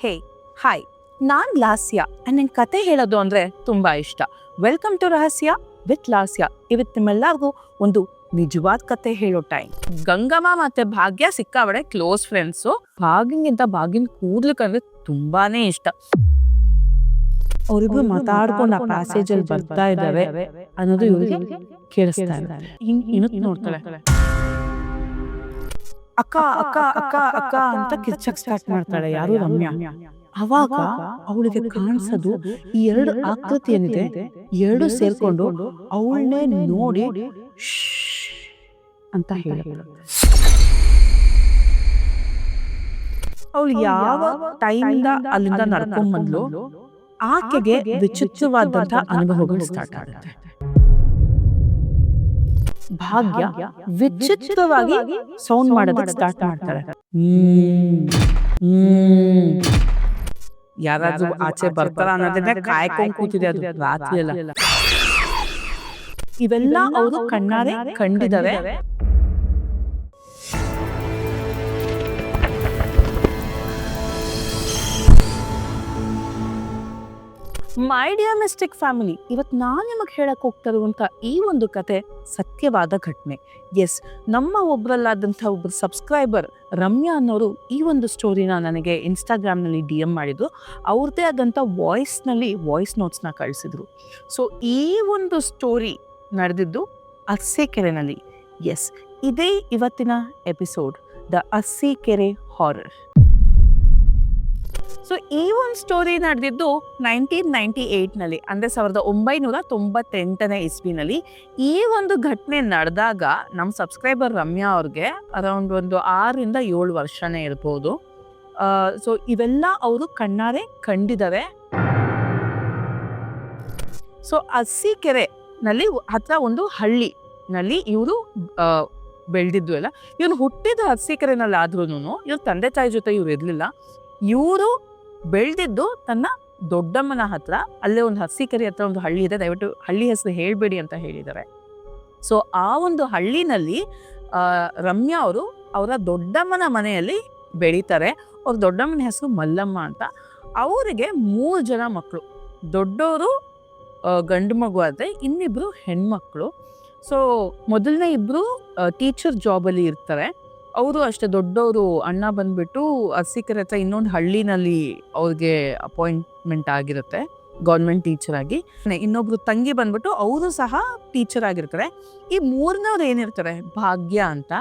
Hey hi, non Lasya and ನನ್ನ ಕತೆ ಹೇಳೋದು ಅಂದ್ರೆ ತುಂಬಾ ಇಷ್ಟ. ವೆಲ್ಕಮ್ ಟು ರಹಸ್ಯ ವಿತ್ ಲಾಸ್ಯ. ಇವತ್ತು ನಿಮ್ಮೆಲ್ಲರಿಗೂ ಒಂದು ನಿಜವಾದ ಕತೆ ಹೇಳೋ ಟೈಮ್. ಗಂಗಮ್ಮ ಮತ್ತೆ ಭಾಗ್ಯ ಸಿಕ್ಕಾಬಡೆ ಕ್ಲೋಸ್ ಫ್ರೆಂಡ್ಸು. ಭಾಗ್ಯಂಗಿಂತ ಭಾಗ್ಯನ್ ಕೂಡ್ಲಿಕ್ಕಂದ್ರೆ ತುಂಬಾನೇ ಇಷ್ಟ. ಅವ್ರಿಬ್ರು ಮಾತಾಡ್ಕೊಂಡು ಆ ಪ್ಯಾಸೇಜ್ ಅಲ್ಲಿ ಬರ್ತಾ ಇದ್ದಾರೆ ಅನ್ನೋದು ಇವ್ರಿಗೆ ಕೇಳಿಸ್ತಾ ಇದೆ. ಇನ್ನು ನೋಡ್ತಾಳೆ, ಅಕ್ಕ ಅಕ್ಕ ಅಕ್ಕ ಅಕ್ಕ ಅಂತ ಕಿರ್ಚಕ್ ಸ್ಟಾರ್ಟ್ ಮಾಡ್ತಾಳೆ ಯಾರು ರಮ್ಯಾ. ಅವಾಗ ಅವಳಿಗೆ ಕಾಣಿಸೋದು ಈ ಎರಡು ಆಕೃತಿ ಏನಿದೆ, ಎರಡು ಸೇರ್ಕೊಂಡು ಅವಳನ್ನೇ ನೋಡಿ ಅಂತ ಹೇಳಿದ್ರು. ಅವಳು ಯಾವ ಟೈಮಿಂದ ಅಲ್ಲಿಂದ ನಡ್ಕೊಂಡ್ ಬಂದ್ಲು, ಆಕೆಗೆ ವಿಚಿತ್ರವಾದಂತ ಅನುಭವಗಳು ಸ್ಟಾರ್ಟ್ ಆಗುತ್ತೆ. ಭಾಗ್ಯ ವಿಚಿತ್ರವಾಗಿ ಸೌಂಡ್ ಮಾಡೋದಕ್ಕೆ ಸ್ಟಾರ್ಟ್ ಮಾಡ್ತಾಳೆ. ಯಾರಾದ್ರೂ ಆಚೆ ಬರ್ತಾರ ಅನ್ನೋದನ್ನ ಕಾಯ್ಕೊಂಡ್ ಕೂತಿದೆ ಅದು ರಾತ್ರಿ ಎಲ್ಲ. ಇವೆಲ್ಲ ಅವರು ಕಣ್ಣಾರೆ ಕಂಡಿದ್ದಾರೆ. ಮೈ ಡಿಯರ್ ಮಿಸ್ಟೇಕ್ ಫ್ಯಾಮಿಲಿ, ಇವತ್ತು ನಾನು ನಿಮಗೆ ಹೇಳಕ್ ಹೋಗ್ತಾ ಇರುವಂತ ಈ ಒಂದು ಕತೆ ಸತ್ಯವಾದ ಘಟನೆ. ಎಸ್, ನಮ್ಮ ಒಬ್ಬರಲ್ಲಾದಂಥ ಒಬ್ಬರು ಸಬ್ಸ್ಕ್ರೈಬರ್ ರಮ್ಯಾ ಅನ್ನೋರು ಈ ಒಂದು ಸ್ಟೋರಿನ ನನಗೆ ಇನ್ಸ್ಟಾಗ್ರಾಮ್ನಲ್ಲಿ DM ಮಾಡಿದ್ರು. ಅವ್ರದ್ದೇ ಆದಂಥ ವಾಯ್ಸ್ ನೋಟ್ಸ್ನ ಕಳಿಸಿದ್ರು. ಸೊ ಈ ಒಂದು ಸ್ಟೋರಿ ನಡೆದಿದ್ದು ಅರಸೀಕೆರೆನಲ್ಲಿ. ಎಸ್, ಇದೇ ಇವತ್ತಿನ episode, the Arsikere horror. So ಈ ಒಂದು ಸ್ಟೋರಿ ನಡೆದಿದ್ದು 1998ನಲ್ಲಿ, ಅಂದರೆ 1998ನೇ ಇಸ್ವಿನಲ್ಲಿ. ಈ ಒಂದು ಘಟನೆ ನಡೆದಾಗ ನಮ್ಮ ಸಬ್ಸ್ಕ್ರೈಬರ್ ರಮ್ಯಾ ಅವ್ರಿಗೆ ಅರೌಂಡ್ ಒಂದು 6ರಿಂದ 7 ವರ್ಷನೇ ಇರ್ಬೋದು. ಸೊ ಇವೆಲ್ಲ ಅವರು ಕಣ್ಣಾರೆ ಕಂಡಿದ್ದಾರೆ. ಸೊ ಅರಸೀಕೆರೆನಲ್ಲಿ ಹತ್ರ ಒಂದು ಹಳ್ಳಿನಲ್ಲಿ ಇವರು ಬೆಳೆದಿದ್ದು ಎಲ್ಲ. ಇವ್ರು ಹುಟ್ಟಿದ ಅರಸೀಕೆರೆನಲ್ಲಿ ಆದ್ರೂ ಇವ್ರ ತಂದೆ ತಾಯಿ ಜೊತೆ ಇವ್ರು ಇರಲಿಲ್ಲ. ಇವರು ಬೆಳೆದಿದ್ದು ತನ್ನ ದೊಡ್ಡಮ್ಮನ ಹತ್ರ. ಅಲ್ಲೇ ಒಂದು ಅರಸೀಕೆರೆ ಹತ್ರ ಒಂದು ಹಳ್ಳಿ ಇದೆ, ದಯವಿಟ್ಟು ಹಳ್ಳಿ ಹೆಸರು ಹೇಳ್ಬೇಡಿ ಅಂತ ಹೇಳಿದ್ದಾರೆ. ಸೊ ಆ ಒಂದು ಹಳ್ಳಿನಲ್ಲಿ ರಮ್ಯಾ ಅವರು ಅವರ ದೊಡ್ಡಮ್ಮನ ಮನೆಯಲ್ಲಿ ಬೆಳೀತಾರೆ. ಅವ್ರ ದೊಡ್ಡಮ್ಮನ ಹೆಸರು ಮಲ್ಲಮ್ಮ ಅಂತ. ಅವರಿಗೆ 3 ಜನ ಮಕ್ಕಳು. ದೊಡ್ಡವರು ಗಂಡು ಮಗು ಆದರೆ ಇನ್ನಿಬ್ರು ಹೆಣ್ಮಕ್ಳು. ಸೊ ಮೊದಲನೇ ಇಬ್ರು ಟೀಚರ್ ಜಾಬಲ್ಲಿ ಇರ್ತಾರೆ. ಅವರು ಅಷ್ಟೇ ದೊಡ್ಡವರು. ಅಣ್ಣ ಬಂದ್ಬಿಟ್ಟು ಅರಸೀಕೆರೆ ಹತ್ರ ಇನ್ನೊಂದು ಹಳ್ಳಿನಲ್ಲಿ ಅವ್ರಿಗೆ ಅಪಾಯಿಂಟ್ಮೆಂಟ್ ಆಗಿರುತ್ತೆ ಗೌರ್ಮೆಂಟ್ ಟೀಚರ್ ಆಗಿ. ಇನ್ನೊಬ್ರು ತಂಗಿ ಬಂದ್ಬಿಟ್ಟು ಅವರು ಸಹ ಟೀಚರ್ ಆಗಿರ್ತಾರೆ. ಈ 3ನವ್ರು ಏನಿರ್ತಾರೆ, ಭಾಗ್ಯ ಅಂತ.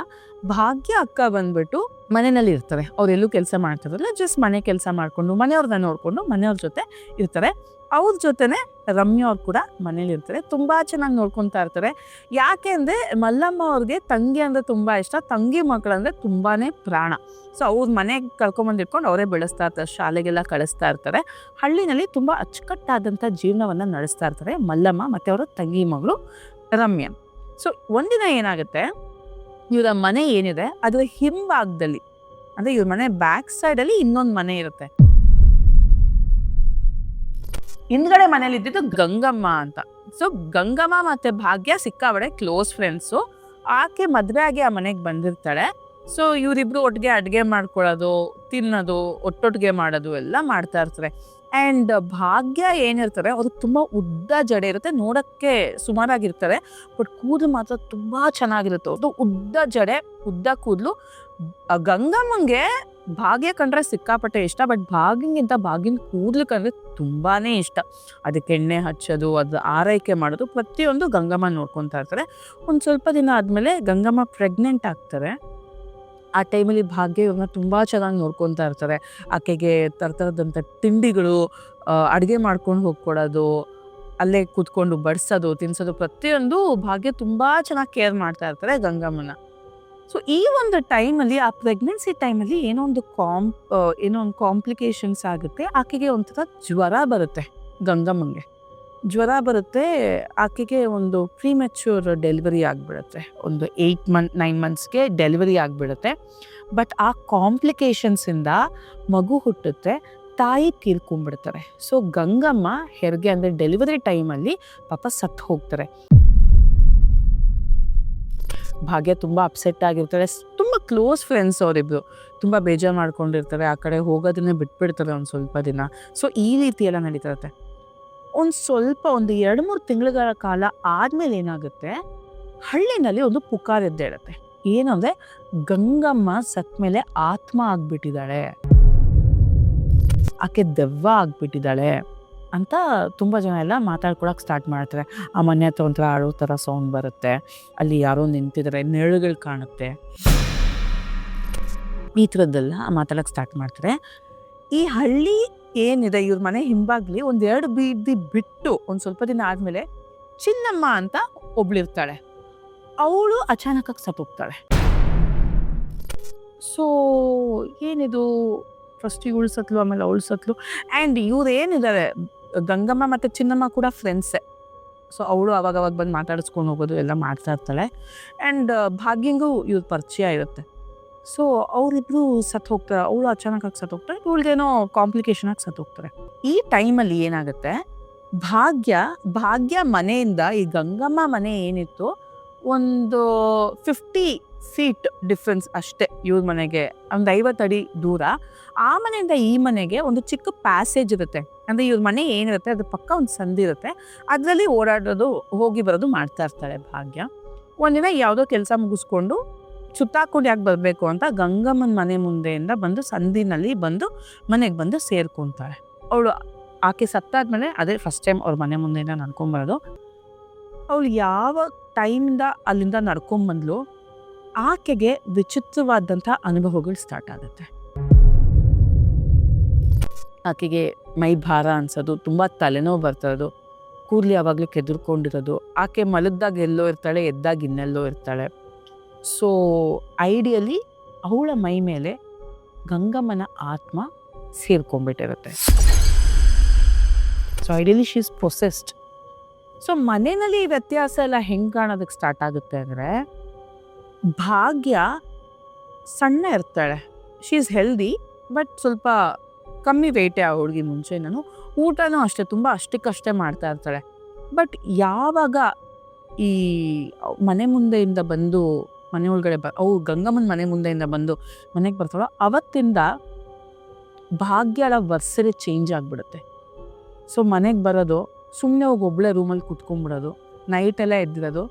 ಭಾಗ್ಯ ಅಕ್ಕ ಬಂದ್ಬಿಟ್ಟು ಮನೆಯಲ್ಲಿ ಇರ್ತಾರೆ. ಅವ್ರೆಲ್ಲೂ ಕೆಲಸ ಮಾಡ್ತಿರಲ್ಲ, ಜಸ್ಟ್ ಮನೆ ಕೆಲಸ ಮಾಡ್ಕೊಂಡು ಮನೆಯವ್ರನ್ನ ನೋಡ್ಕೊಂಡು ಮನೆಯವ್ರ ಜೊತೆ ಇರ್ತಾರೆ. ಅವ್ರ ಜೊತೆನೆ ರಮ್ಯಾ ಅವ್ರು ಕೂಡ ಮನೇಲಿ ಇರ್ತಾರೆ. ತುಂಬಾ ಚೆನ್ನಾಗಿ ನೋಡ್ಕೊತಾ ಇರ್ತಾರೆ. ಯಾಕೆ ಅಂದ್ರೆ ಮಲ್ಲಮ್ಮ ಅವ್ರಿಗೆ ತಂಗಿ ಅಂದ್ರೆ ತುಂಬಾ ಇಷ್ಟ. ತಂಗಿ ಮಕ್ಕಳಂದ್ರೆ ತುಂಬಾನೇ ಪ್ರಾಣ. ಸೊ ಅವ್ರ ಮನೆಗೆ ಕರ್ಕೊಂಬಂದಿಟ್ಕೊಂಡು ಅವರೇ ಬೆಳೆಸ್ತಾ ಇರ್ತಾರೆ, ಶಾಲೆಗೆಲ್ಲ ಕಳಿಸ್ತಾ ಇರ್ತಾರೆ. ಹಳ್ಳಿನಲ್ಲಿ ತುಂಬಾ ಅಚ್ಚುಕಟ್ಟಾದಂಥ ಜೀವನವನ್ನ ನಡೆಸ್ತಾ ಇರ್ತಾರೆ ಮಲ್ಲಮ್ಮ ಮತ್ತೆ ಅವರ ತಂಗಿ ಮಗಳು ರಮ್ಯಾ. ಸೊ ಒಂದಿನ ಏನಾಗುತ್ತೆ, ಇವರ ಮನೆ ಏನಿದೆ ಅದರ ಹಿಂಭಾಗದಲ್ಲಿ, ಅಂದ್ರೆ ಇವ್ರ ಮನೆ ಬ್ಯಾಕ್ ಸೈಡ್ ಅಲ್ಲಿ ಇನ್ನೊಂದು ಮನೆ ಇರುತ್ತೆ. ಹಿಂದ್ಗಡೆ ಮನೇಲಿ ಇದ್ದಿದ್ದು ಗಂಗಮ್ಮ ಅಂತ. ಸೊ ಗಂಗಮ್ಮ ಮತ್ತೆ ಭಾಗ್ಯ ಸಿಕ್ಕಾಬಡೆ ಕ್ಲೋಸ್ ಫ್ರೆಂಡ್ಸು. ಆಕೆ ಮದುವೆ ಆಗಿ ಆ ಮನೆಗೆ ಬಂದಿರ್ತಾಳೆ. ಸೊ ಇವರಿಬ್ರು ಒಟ್ಟಿಗೆ ಅಡುಗೆ ಮಾಡ್ಕೊಳ್ಳೋದು, ತಿನ್ನೋದು, ಒಟ್ಟೊಟ್ಟಿಗೆ ಮಾಡೋದು ಎಲ್ಲ ಮಾಡ್ತಾ ಇರ್ತಾರೆ. ಆ್ಯಂಡ್ ಭಾಗ್ಯ ಏನಿರ್ತಾರೆ ಅವ್ರಿಗೆ ತುಂಬ ಉದ್ದ ಜಡೆ ಇರುತ್ತೆ, ನೋಡೋಕ್ಕೆ ಸುಮಾರಾಗಿರ್ತಾರೆ. ಬಟ್ ಕೂದಲು ಮಾತ್ರ ತುಂಬ ಚೆನ್ನಾಗಿರುತ್ತೆ. ಅವ್ರದ್ದು ಉದ್ದ ಜಡೆ, ಉದ್ದ ಕೂದಲು. ಗಂಗಮ್ಮಂಗೆ ಭಾಗ್ಯ ಕಂಡ್ರೆ ಸಿಕ್ಕಾಪಟ್ಟೆ ಇಷ್ಟ. ಬಟ್ ಭಾಗ್ಯಂಗಿಂತ ಭಾಗ್ಯನ ಕೂದಲು ಕಂಡ್ರೆ ತುಂಬಾನೇ ಇಷ್ಟ. ಅದಕ್ಕೆ ಎಣ್ಣೆ ಹಚ್ಚೋದು, ಅದು ಆರೈಕೆ ಮಾಡೋದು, ಪ್ರತಿಯೊಂದು ಗಂಗಮ್ಮ ನೋಡ್ಕೊತಾ ಇರ್ತಾರೆ. ಒಂದು ಸ್ವಲ್ಪ ದಿನ ಆದಮೇಲೆ ಗಂಗಮ್ಮ ಪ್ರೆಗ್ನೆಂಟ್ ಆಗ್ತಾರೆ. ಆ ಟೈಮಲ್ಲಿ ಭಾಗ್ಯ ಇವ್ರನ್ನ ತುಂಬ ಚೆನ್ನಾಗಿ ನೋಡ್ಕೊತಾ ಇರ್ತಾರೆ. ಆಕೆಗೆ ತರತರದಂಥ ತಿಂಡಿಗಳು, ಅಡುಗೆ ಮಾಡ್ಕೊಂಡು ಹೋಗ್ಕೊಡೋದು, ಅಲ್ಲೇ ಕೂತ್ಕೊಂಡು ಬಡಿಸೋದು, ತಿನ್ಸೋದು, ಪ್ರತಿಯೊಂದು ಭಾಗ್ಯ ತುಂಬ ಚೆನ್ನಾಗಿ ಕೇರ್ ಮಾಡ್ತಾ ಇರ್ತಾರೆ ಗಂಗಮ್ಮನ. ಸೊ ಈ ಒಂದು ಟೈಮಲ್ಲಿ, ಆ ಪ್ರೆಗ್ನೆನ್ಸಿ ಟೈಮಲ್ಲಿ ಏನೋ ಒಂದು ಕಾಂಪ್ಲಿಕೇಶನ್ಸ್ ಆಗುತ್ತೆ. ಆಕೆಗೆ ಒಂಥರ ಜ್ವರ ಬರುತ್ತೆ ಗಂಗಮ್ಮಂಗೆ. ಜ್ವರ ಬರುತ್ತೆ. ಆಕೆಗೆ ಒಂದು ಪ್ರೀಮೆಚ್ಯೂರ್ ಡೆಲಿವರಿ ಆಗಿಬಿಡುತ್ತೆ. ಒಂದು 9 ಮಂತ್ಸ್ಗೆ ಡೆಲಿವರಿ ಆಗಿಬಿಡುತ್ತೆ. ಬಟ್ ಆ ಕಾಂಪ್ಲಿಕೇಶನ್ಸಿಂದ ಮಗು ಹುಟ್ಟುತ್ತೆ, ತಾಯಿ ತೀರ್ಕೊಂಡ್ಬಿಡ್ತಾರೆ. ಸೊ ಗಂಗಮ್ಮ ಹೆರಿಗೆ ಅಂದರೆ ಡೆಲಿವರಿ ಟೈಮಲ್ಲಿ ಪಾಪ ಸತ್ತು ಹೋಗ್ತಾರೆ. ಭಾಗ್ಯ ತುಂಬ ಅಪ್ಸೆಟ್ ಆಗಿರ್ತಾಳೆ. ತುಂಬ ಕ್ಲೋಸ್ ಫ್ರೆಂಡ್ಸ್ ಅವರಿಬ್ರು. ತುಂಬ ಬೇಜಾರು ಮಾಡ್ಕೊಂಡಿರ್ತಾರೆ, ಆ ಕಡೆ ಹೋಗೋದನ್ನೇ ಬಿಟ್ಬಿಡ್ತಾರೆ ಒಂದು ಸ್ವಲ್ಪ ದಿನ. ಸೊ ಈ ರೀತಿ ಎಲ್ಲ ನಡೀತಾ ಇರುತ್ತೆ. ಒಂದು 2-3 ತಿಂಗಳ ಕಾಲ ಆದಮೇಲೆ ಏನಾಗುತ್ತೆ, ಹಳ್ಳಿನಲ್ಲಿ ಒಂದು ಪುಕಾರ್ ಎದ್ದೇಳುತ್ತೆ. ಏನಂದರೆ, ಗಂಗಮ್ಮ ಸತ್ ಮೇಲೆ ಆತ್ಮ ಆಗ್ಬಿಟ್ಟಿದ್ದಾಳೆ, ಆಕೆ ದೆವ್ವ ಆಗ್ಬಿಟ್ಟಿದ್ದಾಳೆ ಅಂತ ತುಂಬ ಜನ ಎಲ್ಲ ಮಾತಾಡ್ಕೊಳಕ್ಕೆ ಸ್ಟಾರ್ಟ್ ಮಾಡ್ತಾರೆ. ಆ ಮನೆ ಹತ್ರ ಒಂಥರ ಆಡೋ ಥರ ಸೌಂಡ್ ಬರುತ್ತೆ, ಅಲ್ಲಿ ಯಾರೋ ನಿಂತಿದ್ದಾರೆ, ನೆರಳುಗಳು ಕಾಣುತ್ತೆ, ಈ ಥರದ್ದೆಲ್ಲ ಮಾತಾಡೋಕ್ಕೆ ಸ್ಟಾರ್ಟ್ ಮಾಡ್ತಾರೆ. ಈ ಹಳ್ಳಿ ಏನಿದೆ, ಇವ್ರ ಮನೆ ಹಿಂಬಾಗ್ಲಿ 1-2 ಬೀದಿ ಬಿಟ್ಟು ಒಂದು ಸ್ವಲ್ಪ ದಿನ ಆದಮೇಲೆ ಚಿನ್ನಮ್ಮ ಅಂತ ಒಬ್ಳಿರ್ತಾಳೆ. ಅವಳು ಅಚಾನಕಾಗಿ ಸತ್ತೋಗ್ತಾಳೆ. ಸೊ ಏನಿದು, ಫಸ್ಟ್ ಇವಳು ಸತ್ಲು, ಆಮೇಲೆ ಅವಳು ಸತ್ಲು. ಆ್ಯಂಡ್ ಇವ್ರು ಏನಿದ್ದಾರೆ, ಗಂಗಮ್ಮ ಮತ್ತು ಚಿನ್ನಮ್ಮ ಕೂಡ ಫ್ರೆಂಡ್ಸೇ. ಸೊ ಅವಳು ಅವಾಗ ಬಂದು ಮಾತಾಡಿಸ್ಕೊಂಡು ಹೋಗೋದು ಎಲ್ಲ ಮಾಡ್ತಾ ಇರ್ತಾಳೆ. ಆ್ಯಂಡ್ ಭಾಗ್ಯಂಗೂ ಇವ್ರ ಪರಿಚಯ ಇರುತ್ತೆ. ಸೊ ಅವರಿಬ್ರು ಸತ್ತು ಹೋಗ್ತಾರೆ. ಅವಳು ಅಚಾನಕಾಗಿ ಸತ್ತು ಹೋಗ್ತಾರೆ, ಇವಳಿಗೇನೋ ಕಾಂಪ್ಲಿಕೇಶನ್ ಆಗಿ ಸತ್ತು ಹೋಗ್ತಾರೆ. ಈ ಟೈಮಲ್ಲಿ ಏನಾಗುತ್ತೆ, ಭಾಗ್ಯ ಮನೆಯಿಂದ ಈ ಗಂಗಮ್ಮ ಮನೆ ಏನಿತ್ತು, ಒಂದು 50 ಫೀಟ್ ಡಿಫ್ರೆನ್ಸ್ ಅಷ್ಟೇ ಇವ್ರ ಮನೆಗೆ, ಒಂದು 50 ಅಡಿ ದೂರ. ಆ ಮನೆಯಿಂದ ಈ ಮನೆಗೆ ಒಂದು ಚಿಕ್ಕ ಪ್ಯಾಸೇಜ್ ಇರುತ್ತೆ. ಅಂದರೆ ಇವ್ರ ಮನೆ ಏನಿರುತ್ತೆ ಅದ್ರ ಪಕ್ಕ ಒಂದು ಸಂದಿರುತ್ತೆ, ಅದರಲ್ಲಿ ಓಡಾಡೋದು ಹೋಗಿ ಬರೋದು ಮಾಡ್ತಾ ಇರ್ತಾಳೆ ಭಾಗ್ಯ. ಒಂದಿನ ಯಾವುದೋ ಕೆಲಸ ಮುಗಿಸ್ಕೊಂಡು ಸುತ್ತಾಕೊಂಡು ಯಾಕೆ ಬರಬೇಕು ಅಂತ ಗಂಗಮ್ಮನ ಮನೆ ಮುಂದೆಯಿಂದ ಬಂದು ಸಂದಿನಲ್ಲಿ ಮನೆಗೆ ಬಂದು ಸೇರ್ಕೊತಾಳೆ. ಆಕೆ ಸತ್ತಾದ್ಮೇಲೆ ಅದೇ ಫಸ್ಟ್ ಟೈಮ್ ಅವ್ರ ಮನೆ ಮುಂದೆಯಿಂದ ನಡ್ಕೊಂಬರೋದು. ಅವಳು ಯಾವ ಟೈಮಿಂದ ಅಲ್ಲಿಂದ ನಡ್ಕೊಂಬಂದ್ಲು, ಆಕೆಗೆ ವಿಚಿತ್ರವಾದಂಥ ಅನುಭವಗಳು ಸ್ಟಾರ್ಟ್ ಆಗುತ್ತೆ. ಆಕೆಗೆ ಮೈ ಭಾರ ಅನ್ಸೋದು, ತುಂಬ ತಲೆನೋವು ಬರ್ತಿರೋದು, ಕೂದಲು ಯಾವಾಗಲೂ ಕೆದರ್ಕೊಂಡಿರೋದು, ಆಕೆ ಮಲಗ್ದಾಗ ಎಲ್ಲೋ ಇರ್ತಾಳೆ, ಎದ್ದಾಗ ಇನ್ನೆಲ್ಲೋ ಇರ್ತಾಳೆ. ಸೊ ಐಡಿಯಲಿ ಅವಳ ಮೈ ಮೇಲೆ ಗಂಗಮ್ಮನ ಆತ್ಮ ಸೇರ್ಕೊಂಡ್ಬಿಟ್ಟಿರುತ್ತೆ. So ideally she is possessed. So ಮನೆಯಲ್ಲಿ ವ್ಯತ್ಯಾಸ ಎಲ್ಲ ಹೆಂಗೆ ಕಾಣೋದಕ್ಕೆ ಸ್ಟಾರ್ಟ್ ಆಗುತ್ತೆ ಅಂದರೆ, ಭಾಗ್ಯ ಸಣ್ಣ ಇರ್ತಾಳೆ, ಶಿ ಈಸ್ ಹೆಲ್ದಿ, ಬಟ್ ಸ್ವಲ್ಪ ಕಮ್ಮಿ ವೆಯ್ಟೇ ಆ ಹುಡುಗಿ ಮುಂಚೆ. ಊಟನೂ ಅಷ್ಟೇ, ತುಂಬ ಅಷ್ಟಕ್ಕಷ್ಟೇ ಮಾಡ್ತಾ ಇರ್ತಾಳೆ. ಬಟ್ ಯಾವಾಗ ಈ ಮನೆ ಮುಂದೆಯಿಂದ ಬಂದು ಮನೆ ಒಳಗಡೆ ಗಂಗಮ್ಮನ ಮನೆ ಮುಂದೆಯಿಂದ ಬಂದು ಮನೆಗೆ ಬರ್ತಾಳೋ, ಅವತ್ತಿಂದ ಭಾಗ್ಯಳ ವರ್ಸರಿ ಚೇಂಜ್ ಆಗಿಬಿಡುತ್ತೆ. ಸೊ ಮನೆಗೆ ಬರೋದು, ಸುಮ್ಮನೆ ಹೋಗಿ ಒಬ್ಬಳೇ ರೂಮಲ್ಲಿ ಕುತ್ಕೊಂಡ್ಬಿಡೋದು, ನೈಟೆಲ್ಲ ಎದ್ದಿರೋದು,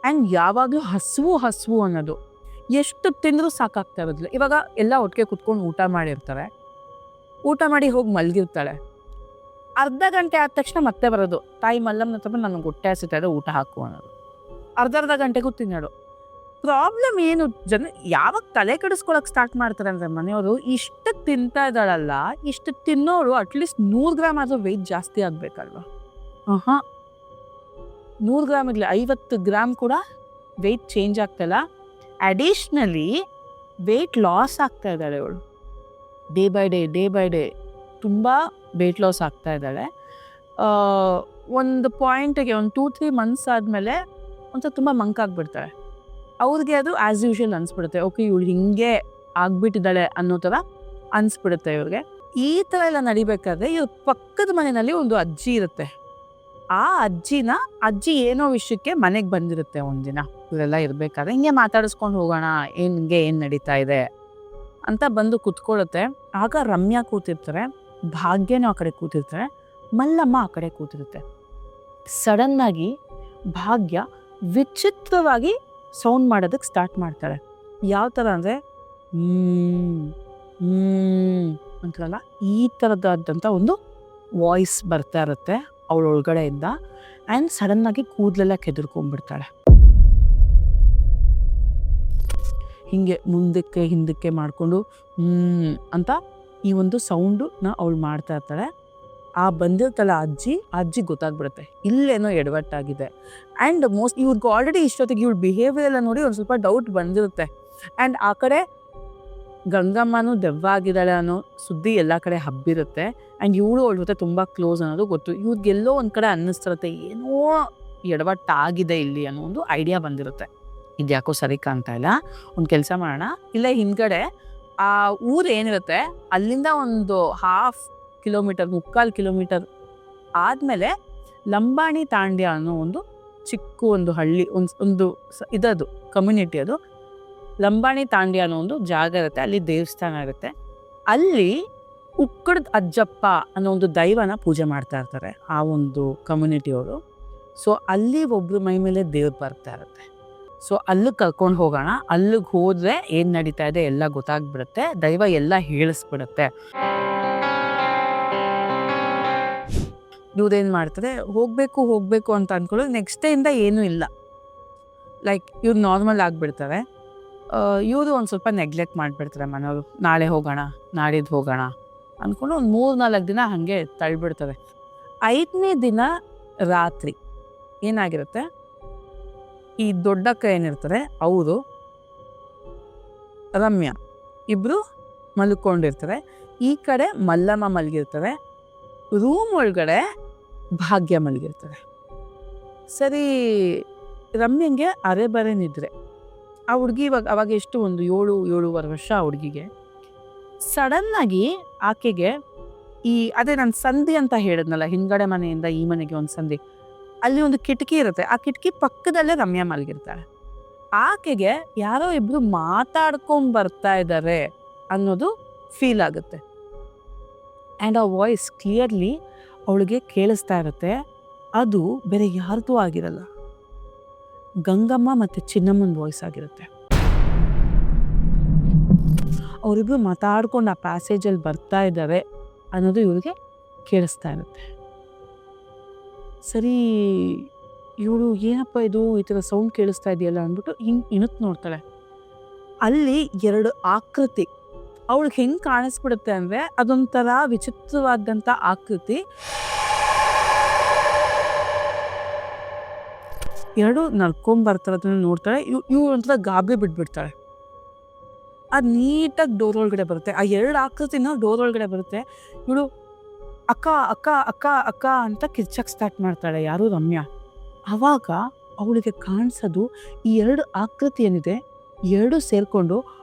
ಆ್ಯಂಡ್ ಯಾವಾಗಲೂ ಹಸಿವು ಅನ್ನೋದು. ಎಷ್ಟು ತಿಂದರೂ ಸಾಕಾಗ್ತಾ ಇರೋದಿಲ್ಲ. ಇವಾಗ ಎಲ್ಲ ಒಟ್ಟಿಗೆ ಕುತ್ಕೊಂಡು ಊಟ ಮಾಡಿರ್ತಾರೆ, ಊಟ ಮಾಡಿ ಹೋಗಿ ಮಲಗಿರ್ತಾಳೆ. ಅರ್ಧ ಗಂಟೆ ಆದ ತಕ್ಷಣ ಮತ್ತೆ ಬರೋದು, ತಾಯಿ ಮಲ್ಲಮ್ಮನ ಹತ್ರ ಬಂದು ನನಗೆ ಹೊಟ್ಟೆ ಹಸಿತಾ ಇದೆ ಊಟ ಹಾಕು ಅನ್ನೋದು. ಅರ್ಧ ಗಂಟೆಗೂ ತಿನ್ನೋದು. ಪ್ರಾಬ್ಲಮ್ ಏನು, ಯಾವಾಗ ತಲೆ ಕೆಡಿಸ್ಕೊಳಕ್ಕೆ ಸ್ಟಾರ್ಟ್ ಮಾಡ್ತಾರೆ ಅಂದರೆ ಮನೆಯವರು, ಇಷ್ಟು ತಿಂತಾ ಇದ್ದಾಳಲ್ಲ, ಇಷ್ಟು ತಿನ್ನೋರು ಅಟ್ಲೀಸ್ಟ್ 100 ಗ್ರಾಮ್ ಆದರೂ ವೆಯ್ಟ್ ಜಾಸ್ತಿ ಆಗಬೇಕಲ್ವ? 100 ಗ್ರಾಮ್ ಇರಲಿ, 50 ಗ್ರಾಮ್ ಕೂಡ ವೆಯ್ಟ್ ಚೇಂಜ್ ಆಗ್ತಾಯಿಲ್ಲ. ಅಡಿಷ್ನಲಿ ವೆಯ್ಟ್ ಲಾಸ್ ಆಗ್ತಾ ಇದ್ದಾಳೆ ಅವಳು. ಡೇ ಬೈ ಡೇ ತುಂಬ ವೆಯ್ಟ್ ಲಾಸ್ ಆಗ್ತಾ ಇದ್ದಾಳೆ. ಒಂದು ಪಾಯಿಂಟಿಗೆ ಒಂದು 2-3 ಮಂತ್ಸ್ ಆದಮೇಲೆ ಒಂಥರ ತುಂಬ ಮಂಕಾಗ್ಬಿಡ್ತಾಳೆ. ಅವ್ರಿಗೆ ಅದು ಆ್ಯಸ್ ಯೂಶುವಲ್ ಅನಿಸ್ಬಿಡುತ್ತೆ, ಓಕೆ ಇವಳು ಹಿಂಗೆ ಆಗ್ಬಿಟ್ಟಿದ್ದಾಳೆ ಅನ್ನೋ ಥರ ಅನಿಸ್ಬಿಡುತ್ತೆ ಇವ್ರಿಗೆ. ಈ ಥರ ಎಲ್ಲ ನಡಿಬೇಕಾದ್ರೆ ಇವ್ರ ಪಕ್ಕದ ಮನೆಯಲ್ಲಿ ಒಂದು ಅಜ್ಜಿ ಇರುತ್ತೆ. ಆ ಅಜ್ಜಿ ಏನೋ ವಿಷಯಕ್ಕೆ ಮನೆಗೆ ಬಂದಿರುತ್ತೆ ಒಂದಿನ. ಇವರೆಲ್ಲ ಇರಬೇಕಾದ್ರೆ ಹಿಂಗೆ ಮಾತಾಡಿಸ್ಕೊಂಡು ಹೋಗೋಣ, ಏನು ನಡೀತಾ ಇದೆ ಅಂತ ಬಂದು ಕೂತ್ಕೊಳ್ಳುತ್ತೆ. ಆಗ ರಮ್ಯಾ ಕೂತಿರ್ತಾರೆ, ಭಾಗ್ಯನೂ ಆ ಕಡೆ ಕೂತಿರ್ತಾರೆ, ಮಲ್ಲಮ್ಮ ಆ ಕಡೆ ಕೂತಿರುತ್ತೆ. ಸಡನ್ನಾಗಿ ಭಾಗ್ಯ ವಿಚಿತ್ರವಾಗಿ ಸೌಂಡ್ ಮಾಡೋದಕ್ಕೆ ಸ್ಟಾರ್ಟ್ ಮಾಡ್ತಾಳೆ. ಯಾವ ಥರ ಅಂದರೆ ಅಂತಾರಲ್ಲ, ಈ ಥರದಾದಂಥ ಒಂದು ವಾಯ್ಸ್ ಬರ್ತಾ ಇರುತ್ತೆ ಅವಳೊಳಗಡೆಯಿಂದ. ಆ್ಯಂಡ್ ಸಡನ್ನಾಗಿ ಕೂದಲೆಲ್ಲ ಕೆದರ್ಕೊಂಡ್ಬಿಡ್ತಾಳೆ. ಹೀಗೆ ಮುಂದಕ್ಕೆ ಹಿಂದಕ್ಕೆ ಮಾಡಿಕೊಂಡು ಅಂತ ಈ ಒಂದು ಸೌಂಡನ್ನ ಅವಳು ಮಾಡ್ತಾ ಇರ್ತಾಳೆ. ಆ ಬಂದಿರ್ತಾಳೆ ಅಜ್ಜಿ ಗೊತ್ತಾಗ್ಬಿಡುತ್ತೆ ಇಲ್ಲೇನೋ ಎಡವಟ್ಟಾಗಿದೆ. ಆ್ಯಂಡ್ ಇವ್ರಿಗೆ ಆಲ್ರೆಡಿ ಇಷ್ಟೊತ್ತಿಗೆ ಇವಳು ಬಿಹೇವಿಯರ್ ಎಲ್ಲ ನೋಡಿ ಒಂದು ಸ್ವಲ್ಪ ಡೌಟ್ ಬಂದಿರುತ್ತೆ. ಆ್ಯಂಡ್ ಆ ಕಡೆ ಗಂಗಮ್ಮನೂ ದೆವ್ವ ಆಗಿದ್ದಾಳೆ ಅನ್ನೋ ಸುದ್ದಿ ಎಲ್ಲ ಕಡೆ ಹಬ್ಬಿರುತ್ತೆ. ಆ್ಯಂಡ್ ಇವಳು ಅವಳ ಜೊತೆ ತುಂಬ ಕ್ಲೋಸ್ ಅನ್ನೋದು ಗೊತ್ತು. ಇವ್ರಿಗೆಲ್ಲೋ ಒಂದು ಕಡೆ ಅನ್ನಿಸ್ತಿರುತ್ತೆ, ಏನೋ ಎಡವಟ್ಟಾಗಿದೆ ಇಲ್ಲಿ ಅನ್ನೋ ಒಂದು ಐಡಿಯಾ ಬಂದಿರುತ್ತೆ. ಇದ್ಯಾಕೋ ಸರಿ ಕಾಣ್ತಾ ಇಲ್ಲ, ಒಂದು ಕೆಲಸ ಮಾಡೋಣ, ಇಲ್ಲ ಹಿಂದ್ಗಡೆ ಆ ಊರು ಏನಿರುತ್ತೆ ಅಲ್ಲಿಂದ ಒಂದು 1/2 ಕಿಲೋಮೀಟರ್ 3/4 ಕಿಲೋಮೀಟರ್ ಆದಮೇಲೆ ಲಂಬಾಣಿ ತಾಂಡ್ಯ ಅನ್ನೋ ಒಂದು ಚಿಕ್ಕ ಒಂದು ಹಳ್ಳಿ ಒಂದು ಇದದು ಕಮ್ಯುನಿಟಿ, ಅದು ಲಂಬಾಣಿ ತಾಂಡಿ ಅನ್ನೋ ಒಂದು ಜಾಗ ಇರುತ್ತೆ. ಅಲ್ಲಿ ದೇವಸ್ಥಾನ ಇರುತ್ತೆ. ಅಲ್ಲಿ ಉಕ್ಕಡದ ಅಜ್ಜಪ್ಪ ಅನ್ನೋ ಒಂದು ದೈವನ ಪೂಜೆ ಮಾಡ್ತಾ ಇರ್ತಾರೆ ಆ ಒಂದು ಕಮ್ಯುನಿಟಿಯವರು. ಸೊ ಅಲ್ಲಿ ಒಬ್ರು ಮೈ ಮೇಲೆ ದೇವ್ರು ಬರ್ತಾ ಇರುತ್ತೆ. ಸೊ ಅಲ್ಲಿಗೆ ಕರ್ಕೊಂಡು ಹೋಗೋಣ. ಅಲ್ಲಿಗೆ ಹೋದ್ರೆ ಏನು ನಡೀತಾ ಇದೆ ಎಲ್ಲ ಗೊತ್ತಾಗ್ಬಿಡುತ್ತೆ. ದೈವ ಎಲ್ಲ ಹೇಳಿಸ್ಬಿಡುತ್ತೆ. ಇವ್ರೇನು ಮಾಡ್ತಾರೆ, ಹೋಗ್ಬೇಕು ಅಂತ ಅಂದ್ಕೊಳ್ಳೋದು ನೆಕ್ಸ್ಟ್ ಡೇಯಿಂದ ಏನೂ ಇಲ್ಲ. ಲೈಕ್ ಇವ್ರು ನಾರ್ಮಲ್ ಆಗಿಬಿಡ್ತಾರೆ. ಇವರು ಒಂದು ಸ್ವಲ್ಪ ನೆಗ್ಲೆಕ್ಟ್ ಮಾಡಿಬಿಡ್ತಾರೆ ಮನೆಯವರು. ನಾಳೆ ಹೋಗೋಣ, ನಾಡಿದ್ದು ಹೋಗೋಣ ಅಂದ್ಕೊಂಡು ಒಂದು 3-4 ದಿನ ಹಾಗೆ ತಳ್ಳಿಬಿಡ್ತಾರೆ. 5ನೇ ದಿನ ರಾತ್ರಿ ಏನಾಗಿರುತ್ತೆ, ಈ ದೊಡ್ಡಕ್ಕ ಏನಿರ್ತಾರೆ ಅವರು ರಮ್ಯಾ ಇಬ್ಬರು ಮಲ್ಕೊಂಡಿರ್ತಾರೆ. ಈ ಕಡೆ ಮಲ್ಲಮ್ಮ ಮಲಗಿರ್ತಾರೆ. ರೂಮ್ ಒಳಗಡೆ ಭಾಗ್ಯ ಮಲಗಿರ್ತಾರೆ. ಸರಿ, ರಮ್ಯಂಗೆ ಅರೆ ಬರೆ ನಿದ್ರೆ. ಆ ಹುಡುಗಿ ಅವಾಗ ಎಷ್ಟು ಒಂದು 7-7.5 ವರ್ಷ ಆ ಹುಡುಗಿಗೆ. ಸಡನ್ನಾಗಿ ಆಕೆಗೆ ಅದೇ ನಾನು ಸಂಧಿ ಅಂತ ಹೇಳಿದ್ನಲ್ಲ, ಹಿಂದ್ಗಡೆ ಮನೆಯಿಂದ ಈ ಮನೆಗೆ ಒಂದು ಸಂಧಿ, ಅಲ್ಲಿ ಒಂದು ಕಿಟಕಿ ಇರುತ್ತೆ. ಆ ಕಿಟಕಿ ಪಕ್ಕದಲ್ಲೇ ರಮ್ಯಾ ಮಲಗಿರ್ತಾಳೆ. ಆಕೆಗೆ ಯಾರೋ ಇಬ್ರು ಮಾತಾಡ್ಕೊಂಡ್ ಬರ್ತಾ ಇದ್ದಾರೆ ಅನ್ನೋದು ಫೀಲ್ ಆಗುತ್ತೆ. ಆ್ಯಂಡ್ ಆ ವಾಯ್ಸ್ ಕ್ಲಿಯರ್ಲಿ ಅವಳಿಗೆ ಕೇಳಿಸ್ತಾ ಇರುತ್ತೆ. ಅದು ಬೇರೆ ಯಾರ್ದೂ ಆಗಿರಲ್ಲ, ಗಂಗಮ್ಮ ಮತ್ತು ಚಿನ್ನಮ್ಮನ ವಾಯ್ಸ್ ಆಗಿರುತ್ತೆ. ಅವರಿಬ್ರು ಮಾತಾಡ್ಕೊಂಡು ಆ ಪ್ಯಾಸೇಜಲ್ಲಿ ಬರ್ತಾ ಇದ್ದಾರೆ ಅನ್ನೋದು ಇವ್ರಿಗೆ ಕೇಳಿಸ್ತಾ ಇರುತ್ತೆ. ಸರಿ, ಇವಳು ಏನಪ್ಪ ಇದು ಈ ಥರ ಸೌಂಡ್ ಕೇಳಿಸ್ತಾ ಇದೆಯಲ್ಲ ಅಂದ್ಬಿಟ್ಟು ಹಿಂಗೆ ಇಣುತ್ತು ನೋಡ್ತಾಳೆ. ಅಲ್ಲಿ 2 ಆಕೃತಿ ಅವಳಿಗೆ ಹೆಂಗೆ ಕಾಣಿಸ್ಬಿಡುತ್ತೆ ಅಂದರೆ, ಅದೊಂಥರ ವಿಚಿತ್ರವಾದಂಥ ಆಕೃತಿ. 2 ನಡ್ಕೊಂಬರ್ತಾರೆ. ಅದನ್ನು ನೋಡ್ತಾಳೆ. ಇವ್ರು ಒಂಥರ ಗಾಬರಿ ಬಿಟ್ಬಿಡ್ತಾಳೆ. ಅದು ನೀಟಾಗಿ ಡೋರ್ ಒಳಗಡೆ ಬರುತ್ತೆ. ಆ 2 ಆಕೃತಿನ ಡೋರ್ ಒಳಗಡೆ ಬರುತ್ತೆ. ಇವಳು ಅಕ್ಕ ಅಕ್ಕ ಅಕ್ಕ ಅಕ್ಕ ಅಂತ ಕಿರ್ಚಕ್ಕೆ ಸ್ಟಾರ್ಟ್ ಮಾಡ್ತಾಳೆ ಯಾರು, ರಮ್ಯಾ. ಆವಾಗ ಅವಳಿಗೆ ಕಾಣಿಸೋದು ಈ 2 ಆಕೃತಿ ಏನಿದೆ, 2 ಸೇರಿಕೊಂಡು